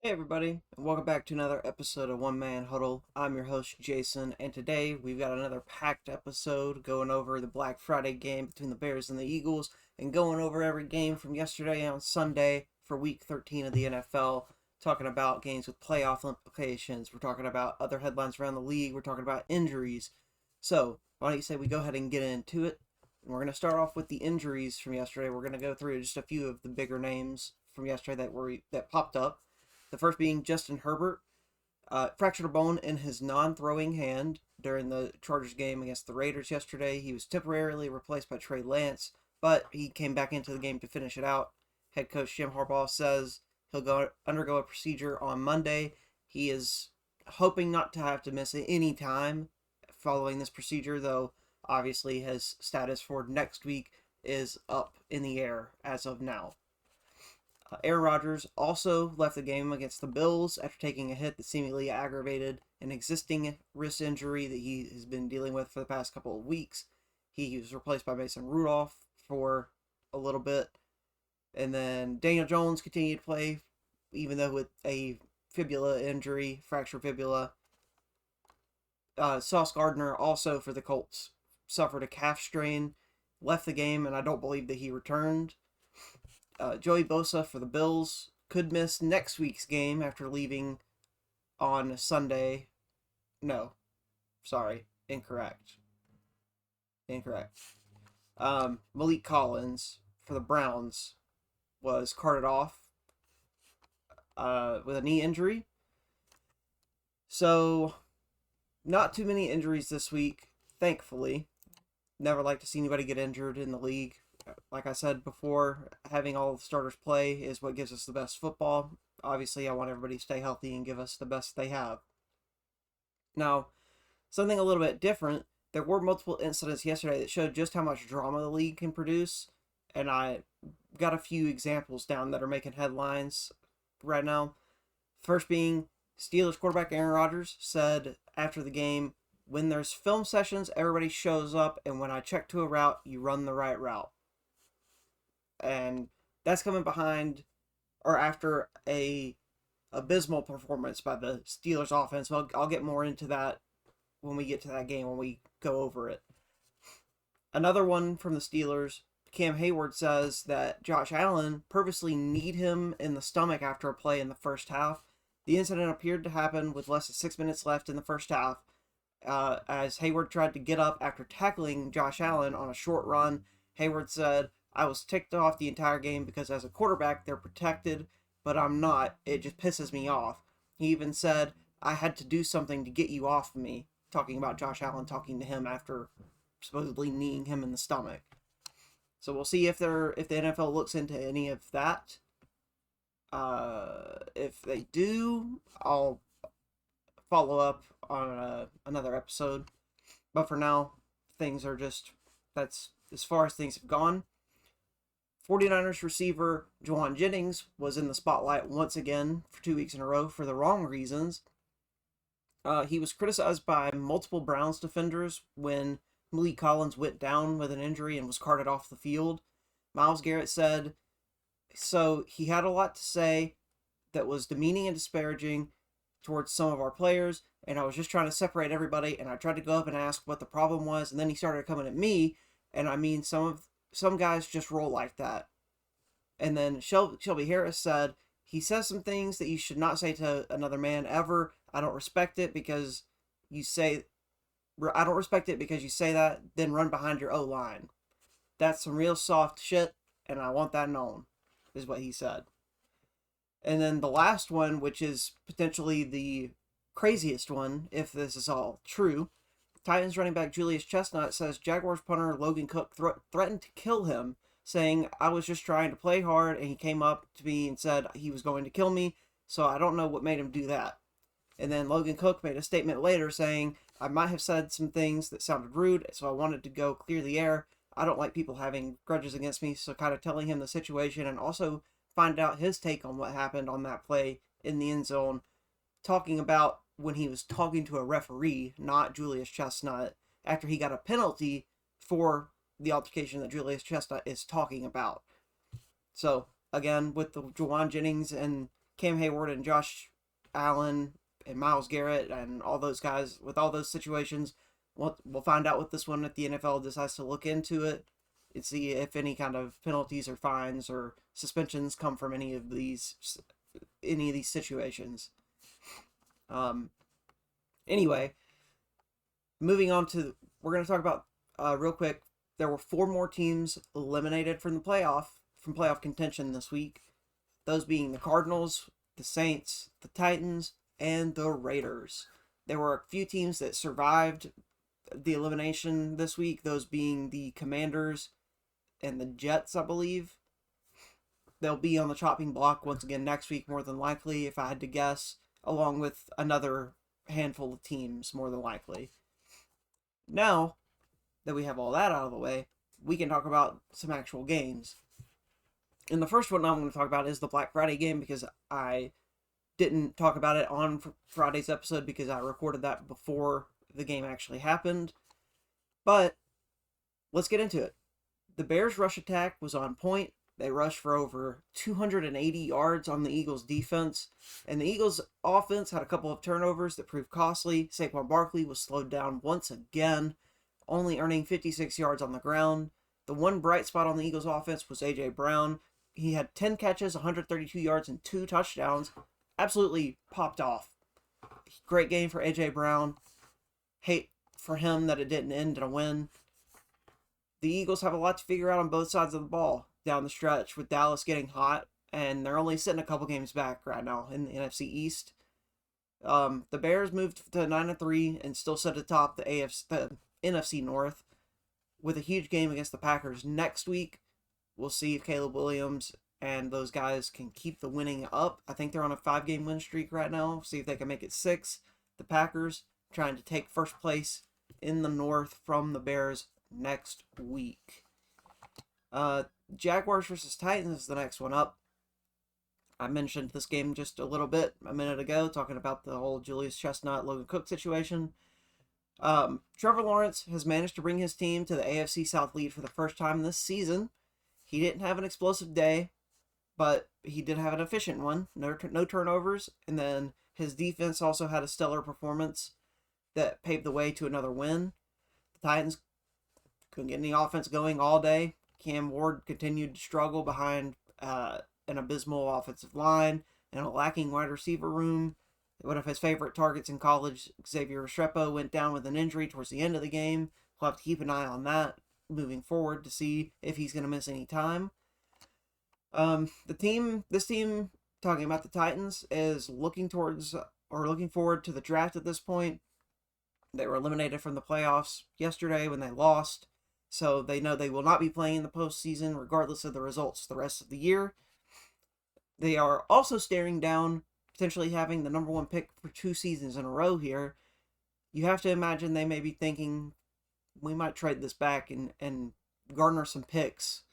Hey everybody, and welcome back to another episode of One Man Huddle. I'm your host Jason, and today we've got another packed episode going over the Black Friday game between the Bears and the Eagles, and going over every game from yesterday on Sunday for Week 13 of the NFL. Talking about games with playoff implications. We're talking about other headlines around the league. We're talking about injuries. So why don't you say we go ahead and get into it? And we're going to start off with the injuries from yesterday. We're going to go through just a few of the bigger names from yesterday that popped up. The first being Justin Herbert, fractured a bone in his non-throwing hand during the Chargers game against the Raiders yesterday. He was temporarily replaced by Trey Lance, but he came back into the game to finish it out. Head coach Jim Harbaugh says he'll undergo a procedure on Monday. He is hoping not to have to miss any time following this procedure, though obviously his status for next week is up in the air as of now. Aaron Rodgers also left the game against the Bills after taking a hit that seemingly aggravated an existing wrist injury that he has been dealing with for the past couple of weeks. He was replaced by Mason Rudolph for a little bit. And then Daniel Jones continued to play, even though with a fibula injury, fractured fibula. Sauce Gardner, also for the Colts, suffered a calf strain, left the game, and I don't believe that he returned. Joey Bosa for the Bills could miss next week's game after leaving on Sunday. No, sorry, incorrect. Incorrect. Malik Collins for the Browns was carted off with a knee injury. So, not too many injuries this week, thankfully. Never like to see anybody get injured in the league. Like I said before, having all the starters play is what gives us the best football. Obviously, I want everybody to stay healthy and give us the best they have. Now, something a little bit different, there were multiple incidents yesterday that showed just how much drama the league can produce, and I got a few examples down that are making headlines right now. First being, Steelers quarterback Aaron Rodgers said after the game, when there's film sessions, everybody shows up, and when I check to a route, you run the right route. And that's coming behind or after a abysmal performance by the Steelers offense. Well, I'll get more into that when we get to that game, when we go over it. Another one from the Steelers, Cam Hayward says that Josh Allen purposely kneed him in the stomach after a play in the first half. The incident appeared to happen with less than 6 minutes left in the first half, as Hayward tried to get up after tackling Josh Allen on a short run. Hayward said, I was ticked off the entire game because as a quarterback, they're protected, but I'm not. It just pisses me off. He even said, I had to do something to get you off of me, talking about Josh Allen talking to him after supposedly kneeing him in the stomach. So we'll see if the NFL looks into any of that. If they do, I'll follow up on another episode. But for now, things are just, that's as far as things have gone. 49ers receiver Juwan Jennings was in the spotlight once again for 2 weeks in a row for the wrong reasons. He was criticized by multiple Browns defenders when Malik Collins went down with an injury and was carted off the field. Myles Garrett said, so he had a lot to say that was demeaning and disparaging towards some of our players, and I was just trying to separate everybody, and I tried to go up and ask what the problem was, and then he started coming at me, and I mean, some guys just roll like that. And then Shelby Harris said, he says some things that you should not say to another man ever. I don't respect it because you say that, then run behind your O-line. That's some real soft shit, and I want that known, is what he said. And then the last one, which is potentially the craziest one, if this is all true, Titans running back Julius Chestnut says Jaguars punter Logan Cook threatened to kill him, saying, I was just trying to play hard, and he came up to me and said he was going to kill me, so I don't know what made him do that. And then Logan Cook made a statement later saying, I might have said some things that sounded rude, so I wanted to go clear the air. I don't like people having grudges against me, so kind of telling him the situation and also find out his take on what happened on that play in the end zone, talking about when he was talking to a referee, not Julius Chestnut, after he got a penalty for the altercation that Julius Chestnut is talking about. So, again, with the Juwan Jennings and Cam Hayward and Josh Allen and Myles Garrett and all those guys, with all those situations, we'll find out with this one if the NFL decides to look into it and see if any kind of penalties or fines or suspensions come from any of these situations. Anyway, moving on to, we're going to talk about real quick. There were 4 more teams eliminated from playoff contention this week. Those being the Cardinals, the Saints, the Titans, and the Raiders. There were a few teams that survived the elimination this week, those being the Commanders and the Jets, I believe. They'll be on the chopping block once again next week, more than likely, if I had to guess, along with another handful of teams, more than likely. Now that we have all that out of the way, we can talk about some actual games. And the first one I'm going to talk about is the Black Friday game, because I didn't talk about it on Friday's episode because I recorded that before the game actually happened. But let's get into it. The Bears' rush attack was on point. They rushed for over 280 yards on the Eagles' defense. And the Eagles' offense had a couple of turnovers that proved costly. Saquon Barkley was slowed down once again, only earning 56 yards on the ground. The one bright spot on the Eagles' offense was A.J. Brown. He had 10 catches, 132 yards, and 2 touchdowns. Absolutely popped off. Great game for A.J. Brown. Hate for him that it didn't end in a win. The Eagles have a lot to figure out on both sides of the ball down the stretch, with Dallas getting hot, and they're only sitting a couple games back right now in the NFC East. The Bears moved to 9-3 and still sit atop the NFC North with a huge game against the Packers next week. We'll see if Caleb Williams and those guys can keep the winning up. I think they're on a 5-game win streak right now. See if they can make it 6. The Packers trying to take first place in the North from the Bears next week. Jaguars versus Titans is the next one up. I mentioned this game just a little bit a minute ago, talking about the whole Julius Chestnut, Logan Cook situation. Trevor Lawrence has managed to bring his team to the AFC South lead for the first time this season. He didn't have an explosive day, but he did have an efficient one. No turnovers. And then his defense also had a stellar performance that paved the way to another win. The Titans couldn't get any offense going all day. Cam Ward continued to struggle behind an abysmal offensive line and a lacking wide receiver room. One of his favorite targets in college, Xavier Restrepo, went down with an injury towards the end of the game. We'll have to keep an eye on that moving forward to see if he's going to miss any time. This team, talking about the Titans, is looking forward to the draft at this point. They were eliminated from the playoffs yesterday when they lost, so they know they will not be playing in the postseason regardless of the results the rest of the year. They are also staring down potentially having the number 1 pick for 2 seasons in a row here. You have to imagine they may be thinking, we might trade this back and garner some picks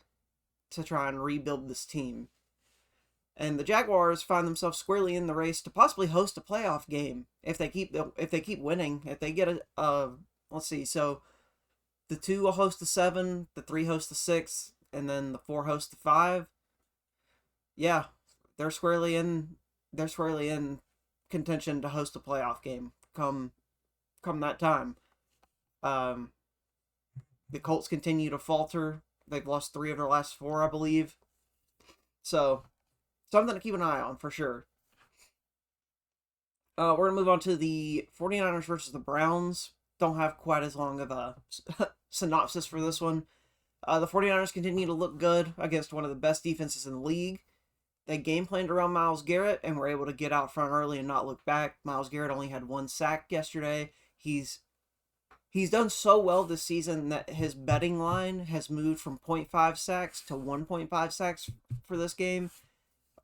to try and rebuild this team. And the Jaguars find themselves squarely in the race to possibly host a playoff game if they keep winning. If they get let's see, so the 2 will host the 7, the 3 host the 6, and then the 4 host the 5. Yeah, they're squarely in contention to host a playoff game come that time. The Colts continue to falter. They've lost 3 of their last 4, I believe. So, something to keep an eye on for sure. We're going to move on to the 49ers versus the Browns. Don't have quite as long of a synopsis for this one. The 49ers continue to look good against one of the best defenses in the league. They game planned around Myles Garrett and were able to get out front early and not look back. Myles Garrett only had 1 sack yesterday. He's done so well this season that his betting line has moved from 0.5 sacks to 1.5 sacks for this game.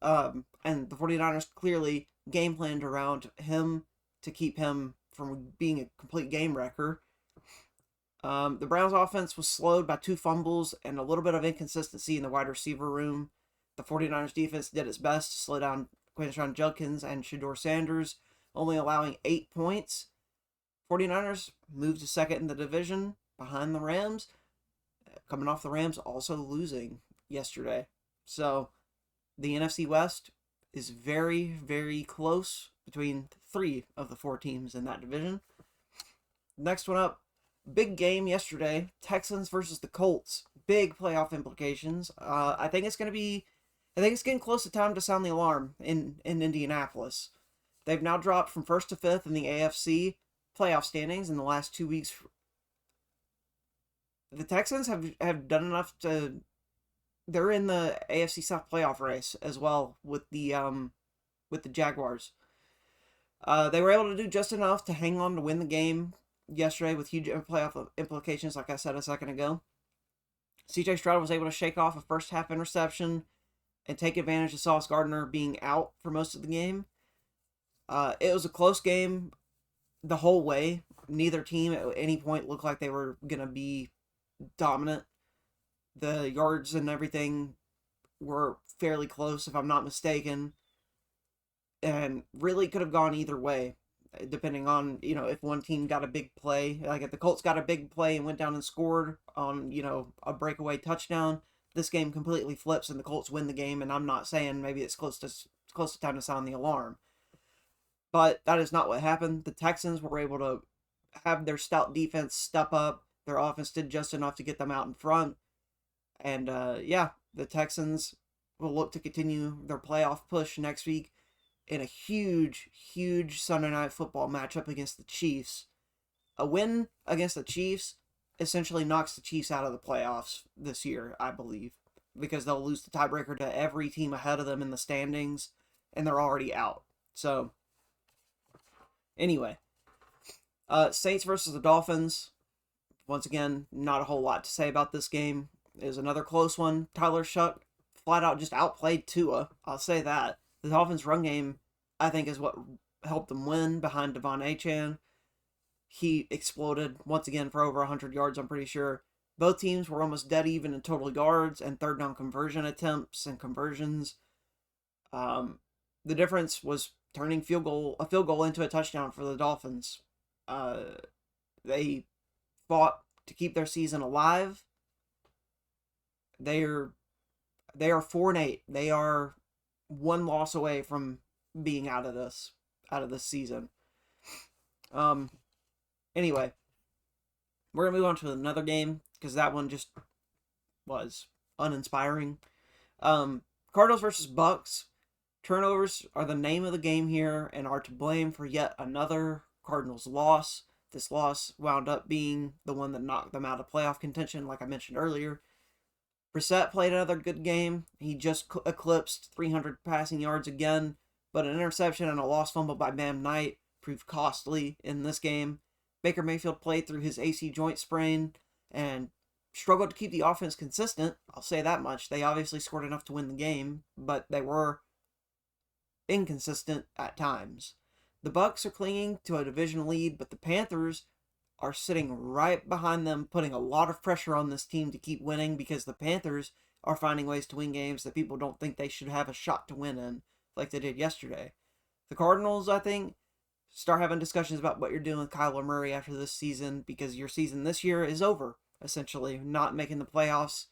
And the 49ers clearly game planned around him to keep him from being a complete game wrecker. The Browns offense was slowed by 2 fumbles and a little bit of inconsistency in the wide receiver room. The 49ers defense did its best to slow down Quinshon Judkins and Shedeur Sanders, only allowing 8 points. 49ers moved to second in the division behind the Rams, coming off the Rams also losing yesterday. So the NFC West is very, very close between 3 of the 4 teams in that division. Next one up, big game yesterday, Texans versus the Colts. Big playoff implications. I think it's getting close to time to sound the alarm in Indianapolis. They've now dropped from 1st to 5th in the AFC playoff standings in the last 2 weeks. The Texans have done enough to... They're in the AFC South playoff race as well with the Jaguars. They were able to do just enough to hang on to win the game yesterday with huge playoff implications, like I said a second ago. C.J. Stroud was able to shake off a first half interception and take advantage of Sauce Gardner being out for most of the game. It was a close game the whole way. Neither team at any point looked like they were going to be dominant. The yards and everything were fairly close, if I'm not mistaken, and really could have gone either way, depending on, if one team got a big play. Like if the Colts got a big play and went down and scored on, a breakaway touchdown, this game completely flips and the Colts win the game, and I'm not saying maybe it's close to time to sound the alarm. But that is not what happened. The Texans were able to have their stout defense step up. Their offense did just enough to get them out in front. And, the Texans will look to continue their playoff push next week in a huge, huge Sunday Night Football matchup against the Chiefs. A win against the Chiefs essentially knocks the Chiefs out of the playoffs this year, I believe, because they'll lose the tiebreaker to every team ahead of them in the standings, and they're already out. So, anyway, Saints versus the Dolphins. Once again, not a whole lot to say about this game. It was another close one. Tyler Shuck flat out just outplayed Tua. I'll say that. The Dolphins' run game, I think, is what helped them win behind Devon Achane. He exploded once again for over 100 yards, I'm pretty sure. Both teams were almost dead even in total yards and third down conversion attempts and conversions. The difference was turning a field goal into a touchdown for the Dolphins. They fought to keep their season alive. They are 4-8. They are one loss away from being out of this season. Anyway, we're gonna move on to another game because that one just was uninspiring. Cardinals versus Bucks. Turnovers are the name of the game here and are to blame for yet another Cardinals loss. This loss wound up being the one that knocked them out of playoff contention, like I mentioned earlier. Brissett played another good game. He just eclipsed 300 passing yards again, but an interception and a lost fumble by Bam Knight proved costly in this game. Baker Mayfield played through his AC joint sprain and struggled to keep the offense consistent. I'll say that much. They obviously scored enough to win the game, but they were inconsistent at times. The Bucks are clinging to a division lead, but the Panthers are sitting right behind them, putting a lot of pressure on this team to keep winning because the Panthers are finding ways to win games that people don't think they should have a shot to win in, like they did yesterday. The Cardinals, I think, start having discussions about what you're doing with Kyler Murray after this season, because your season this year is over, essentially, not making the playoffs.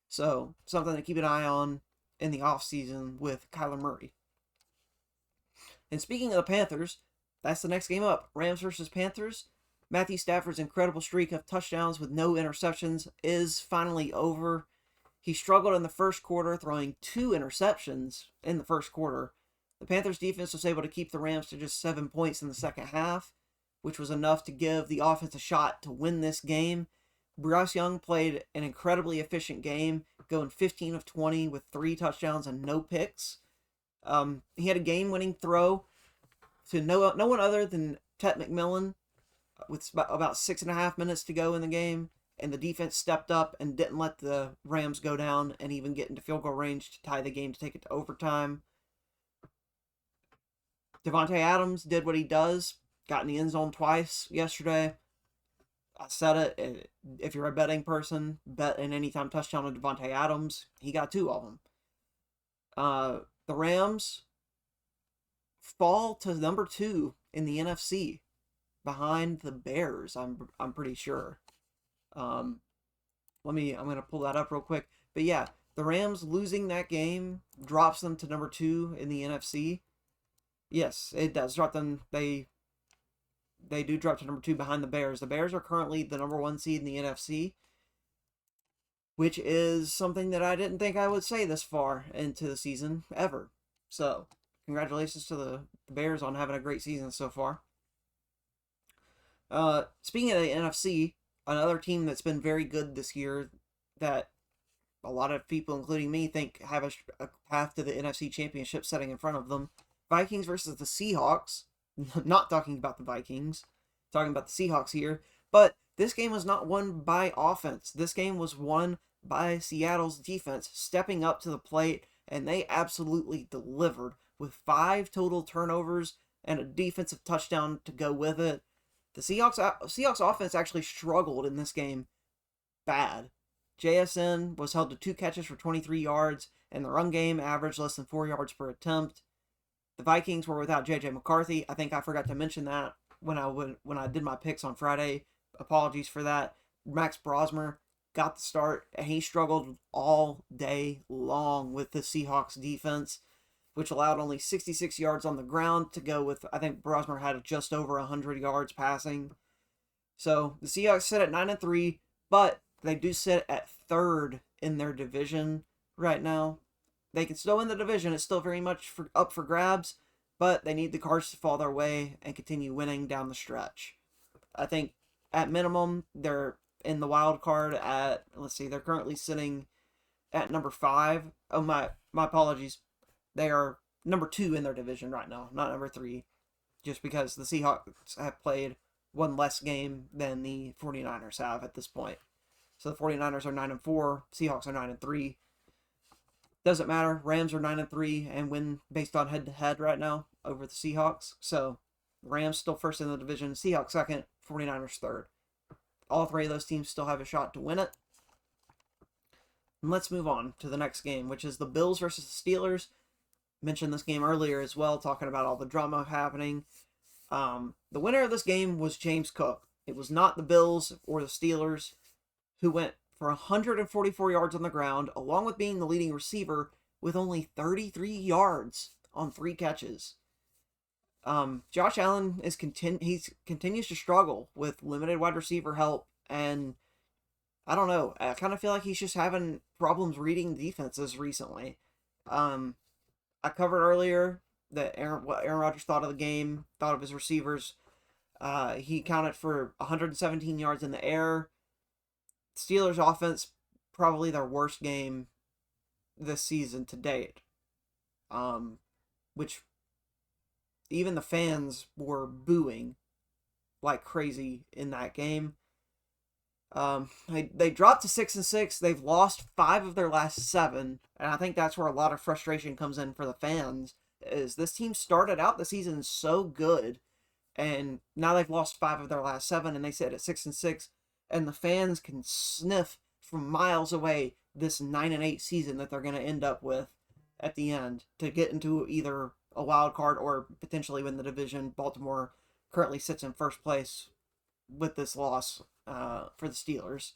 So, something to keep an eye on in the offseason with Kyler Murray. And speaking of the Panthers, that's the next game up. Rams versus Panthers. Matthew Stafford's incredible streak of touchdowns with no interceptions is finally over. He struggled in the first quarter, throwing 2 interceptions in the first quarter. The Panthers defense was able to keep the Rams to just 7 points in the second half, which was enough to give the offense a shot to win this game. Bryce Young played an incredibly efficient game, going 15 of 20 with 3 touchdowns and no picks. He had a game-winning throw to no one other than Ted McMillan with about 6.5 minutes to go in the game, and the defense stepped up and didn't let the Rams go down and even get into field goal range to tie the game to take it to overtime. Devontae Adams did what he does, got in the end zone twice yesterday. I said it, if you're a betting person, bet an anytime touchdown on Devontae Adams. He got 2 of them. The Rams fall to number 2 in the NFC, behind the Bears. I'm pretty sure. I'm gonna pull that up real quick. But yeah, the Rams losing that game drops them to number 2 in the NFC. Yes, it does drop them. They do drop to number 2 behind the Bears. The Bears are currently the number 1 seed in the NFC, which is something that I didn't think I would say this far into the season ever. So, congratulations to the Bears on having a great season so far. Speaking of the NFC, another team that's been very good this year that a lot of people, including me, think have a path to the NFC Championship setting in front of them. Vikings versus the Seahawks. Not talking about the Vikings, talking about the Seahawks here. But this game was not won by offense. This game was won by Seattle's defense stepping up to the plate, and they absolutely delivered with 5 total turnovers and a defensive touchdown to go with it. The Seahawks offense actually struggled in this game bad. JSN was held to 2 catches for 23 yards, and the run game averaged less than 4 yards per attempt. The Vikings were without J.J. McCarthy. I think I forgot to mention that when I did my picks on Friday. Apologies for that. Max Brosmer got the start, and he struggled all day long with the Seahawks defense, which allowed only 66 yards on the ground to go with, I think Brosmer had just over 100 yards passing. So the Seahawks sit at 9-3, but they do sit at 3rd in their division right now. They can still win the division. It's still very much up for grabs, but they need the cards to fall their way and continue winning down the stretch. I think at minimum, they're in the wild card at, they're currently sitting at number 5. Oh, my apologies. They are number 2 in their division right now, not number 3, just because the Seahawks have played one less game than the 49ers have at this point. So the 49ers are 9-4, Seahawks are 9-3. Doesn't matter. Rams are 9-3 and win based on head-to-head right now over the Seahawks. So Rams still first in the division, Seahawks second, 49ers third. All 3 of those teams still have a shot to win it. And let's move on to the next game, which is the Bills versus the Steelers. Mentioned this game earlier as well, talking about all the drama happening. The winner of this game was James Cook. It was not the Bills or the Steelers, who went for 144 yards on the ground, along with being the leading receiver with only 33 yards on 3 catches. Josh Allen continues to struggle with limited wide receiver help, and I don't know. I kind of feel like he's just having problems reading defenses recently. I covered earlier that what Aaron Rodgers thought of the game, thought of his receivers. He counted for 117 yards in the air. Steelers offense, probably their worst game this season to date. Which even the fans were booing like crazy in that game. They dropped to 6-6. They've lost 5 of their last 7, and I think that's where a lot of frustration comes in for the fans. Is this team started out the season so good, and now they've lost 5 of their last 7, and they sit at 6-6, and the fans can sniff from miles away this 9-8 season that they're going to end up with at the end to get into either a wild card or potentially win the division. Baltimore currently sits in first place with this loss for the Steelers.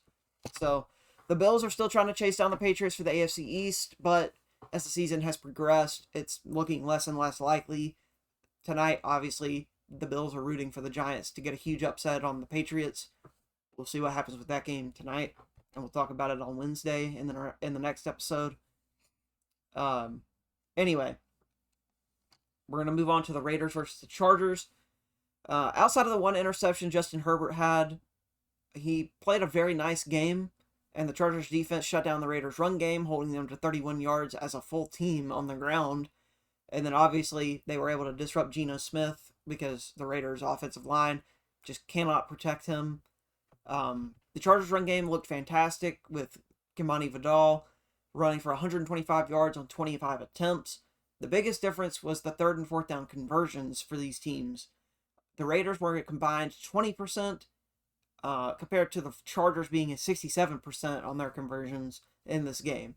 So the Bills are still trying to chase down the Patriots for the AFC East, but as the season has progressed, it's looking less and less likely. Tonight, obviously, the Bills are rooting for the Giants to get a huge upset on the Patriots. We'll see what happens with that game tonight, and we'll talk about it on Wednesday in the next episode. Anyway, we're going to move on to the Raiders versus the Chargers. Outside of the one interception Justin Herbert had, he played a very nice game, and the Chargers defense shut down the Raiders run game, holding them to 31 yards as a full team on the ground. And then obviously they were able to disrupt Geno Smith because the Raiders offensive line just cannot protect him. The Chargers run game looked fantastic with Kimani Vidal running for 125 yards on 25 attempts. The biggest difference was the 3rd and 4th down conversions for these teams. The Raiders were combined 20%, compared to the Chargers being at 67% on their conversions in this game.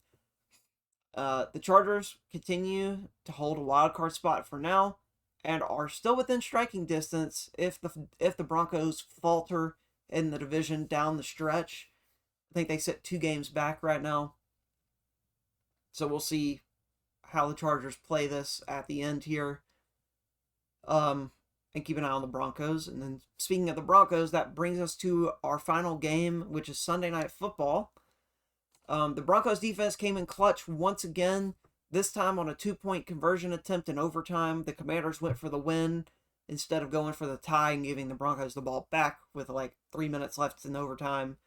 The Chargers continue to hold a wild card spot for now and are still within striking distance if the Broncos falter in the division down the stretch. I think they sit 2 games back right now. So we'll see how the Chargers play this at the end here. And keep an eye on the Broncos. And then speaking of the Broncos, that brings us to our final game, which is Sunday Night Football. The Broncos defense came in clutch once again, this time on a 2-point conversion attempt in overtime. The Commanders went for the win instead of going for the tie and giving the Broncos the ball back with like 3 minutes left in overtime.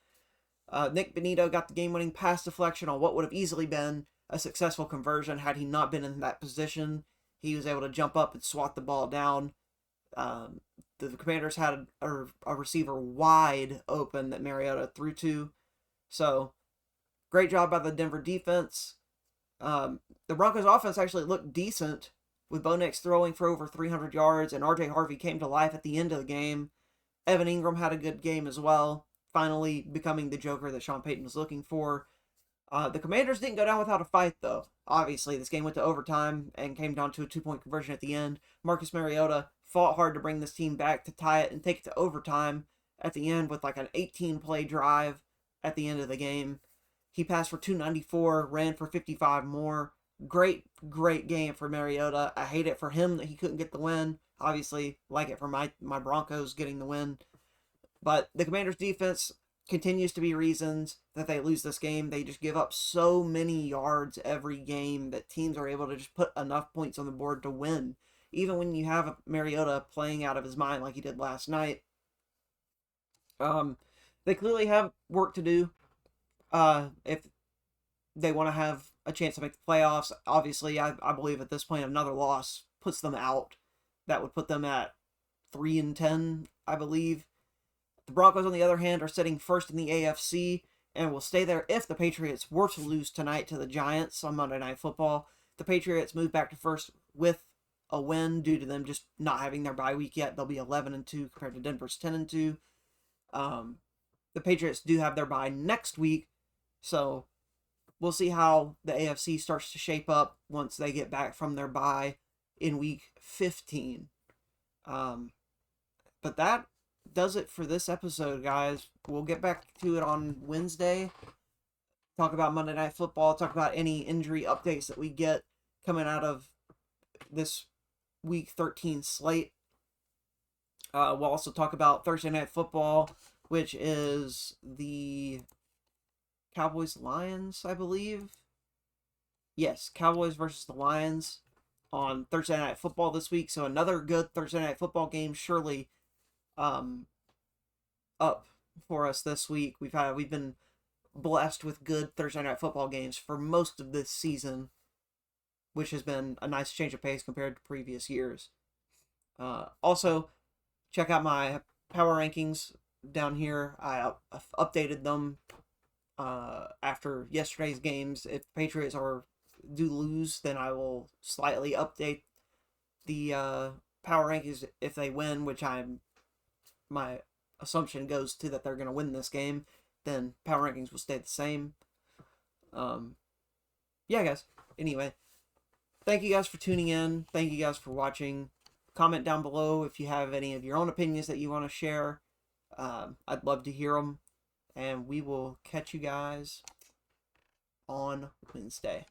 Nick Bonito got the game-winning pass deflection on what would have easily been a successful conversion had he not been in that position. He was able to jump up and swat the ball down. The Commanders had a receiver wide open that Mariota threw to. So, great job by the Denver defense. The Broncos offense actually looked decent, with Bo Nix throwing for over 300 yards, and RJ Harvey came to life at the end of the game. Evan Ingram had a good game as well, finally becoming the Joker that Sean Payton was looking for. The Commanders didn't go down without a fight, though. Obviously, this game went to overtime and came down to a 2-point conversion at the end. Marcus Mariota fought hard to bring this team back to tie it and take it to overtime at the end with like an 18-play drive at the end of the game. He passed for 294, ran for 55 more. Great game for Mariota. I hate it for him that he couldn't get the win. Obviously, like it for my Broncos getting the win. But the Commanders' defense continues to be reasons that they lose this game. They just give up so many yards every game that teams are able to just put enough points on the board to win. Even when you have Mariota playing out of his mind like he did last night. They clearly have work to do. If they want to have a chance to make the playoffs. Obviously, I believe at this point another loss puts them out. That would put them at 3-10, I believe. The Broncos, on the other hand, are sitting first in the AFC and will stay there if the Patriots were to lose tonight to the Giants on Monday Night Football. The Patriots move back to first with a win due to them just not having their bye week yet. They'll be 11-2 compared to Denver's 10-2. The Patriots do have their bye next week, so we'll see how the AFC starts to shape up once they get back from their bye in week 15. But that does it for this episode, guys. We'll get back to it on Wednesday. Talk about Monday Night Football. Talk about any injury updates that we get coming out of this week 13 slate. We'll also talk about Thursday Night Football, which is the Cowboys-Lions, I believe. Yes, Cowboys versus the Lions on Thursday Night Football this week. So another good Thursday Night Football game surely up for us this week. We've been blessed with good Thursday Night Football games for most of this season, which has been a nice change of pace compared to previous years. Also, check out my power rankings down here. I updated them after yesterday's games. If the Patriots do lose, then I will slightly update the power rankings if they win, which my assumption goes to that they're going to win this game. Then power rankings will stay the same. Yeah, guys. Anyway, thank you guys for tuning in. Thank you guys for watching. Comment down below if you have any of your own opinions that you want to share. I'd love to hear them. And we will catch you guys on Wednesday.